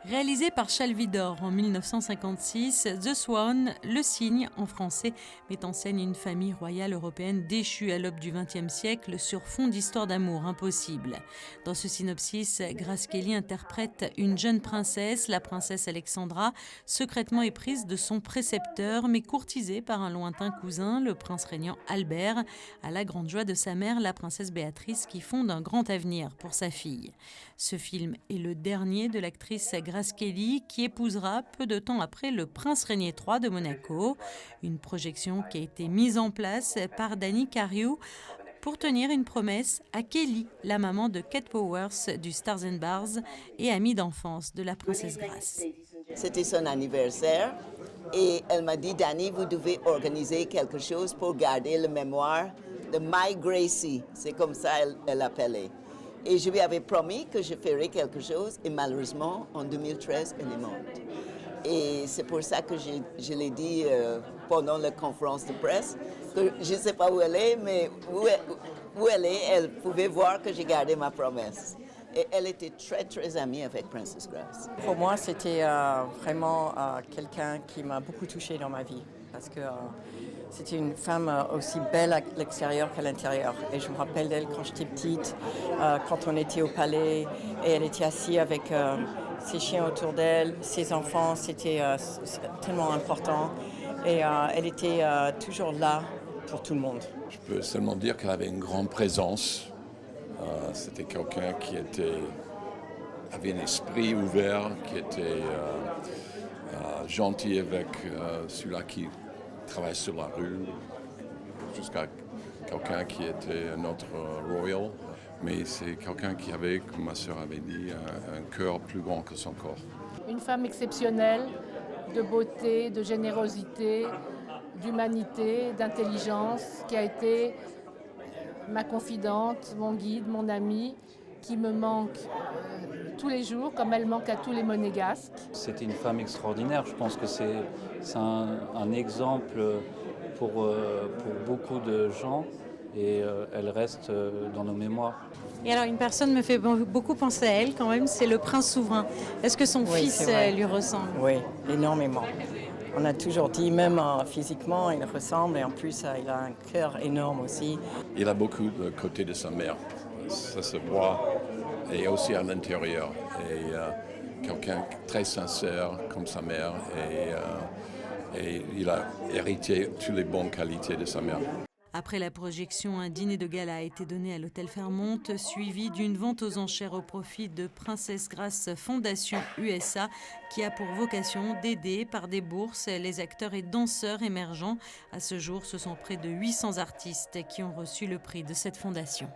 Réalisé par Chalvidor en 1956, The Swan, Le Cygne en français, met en scène une famille royale européenne déchue à l'aube du XXe siècle sur fond d'histoire d'amour impossible. Dans ce synopsis, Grace Kelly interprète une jeune princesse, la princesse Alexandra, secrètement éprise de son précepteur mais courtisée par un lointain cousin, le prince régnant Albert, à la grande joie de sa mère, la princesse Béatrice, qui fonde un grand avenir pour sa fille. Ce film est le dernier de l'actrice Grace Kelly, qui épousera peu de temps après le prince régné III de Monaco. Une projection qui a été mise en place par Danny Cariou pour tenir une promesse à Kelly, la maman de Kate Powers du Stars and Bars et amie d'enfance de la princesse Grace. C'était son anniversaire et elle m'a dit, Danny, vous devez organiser quelque chose pour garder la mémoire de My Gracie. C'est comme ça elle l'appelait. Et je lui avais promis que je ferais quelque chose et malheureusement, en 2013, elle est morte. Et c'est pour ça que je l'ai dit pendant la conférence de presse, que je ne sais pas où elle est, mais où elle est, elle pouvait voir que j'ai gardé ma promesse. Et elle était très, très amie avec Princess Grace. Pour moi, c'était vraiment quelqu'un qui m'a beaucoup touchée dans ma vie. Parce que c'était une femme aussi belle à l'extérieur qu'à l'intérieur. Et je me rappelle d'elle quand j'étais petite, quand on était au palais, et elle était assise avec ses chiens autour d'elle, ses enfants, c'était tellement important. Et elle était toujours là pour tout le monde. Je peux seulement dire qu'elle avait une grande présence. C'était quelqu'un qui avait un esprit ouvert, qui était gentil avec celui-là qui travaille sur la rue, jusqu'à quelqu'un qui était un autre royal. Mais c'est quelqu'un qui avait, comme ma sœur avait dit, un cœur plus grand que son corps. Une femme exceptionnelle, de beauté, de générosité, d'humanité, d'intelligence, qui a été ma confidente, mon guide, mon amie, qui me manque tous les jours, comme elle manque à tous les monégasques. C'était une femme extraordinaire. Je pense que c'est un exemple pour beaucoup de gens et elle reste dans nos mémoires. Et alors, une personne me fait beaucoup penser à elle quand même, c'est le prince souverain. Est-ce que son fils lui ressemble ? Oui, énormément. On a toujours dit, même physiquement, il ressemble et en plus, il a un cœur énorme aussi. Il a beaucoup de côté de sa mère, ça se voit, et aussi à l'intérieur. Et quelqu'un très sincère comme sa mère, et il a hérité toutes les bonnes qualités de sa mère. Après la projection, un dîner de gala a été donné à l'hôtel Fairmont, suivi d'une vente aux enchères au profit de Princess Grace Fondation USA, qui a pour vocation d'aider par des bourses les acteurs et danseurs émergents. À ce jour, ce sont près de 800 artistes qui ont reçu le prix de cette fondation.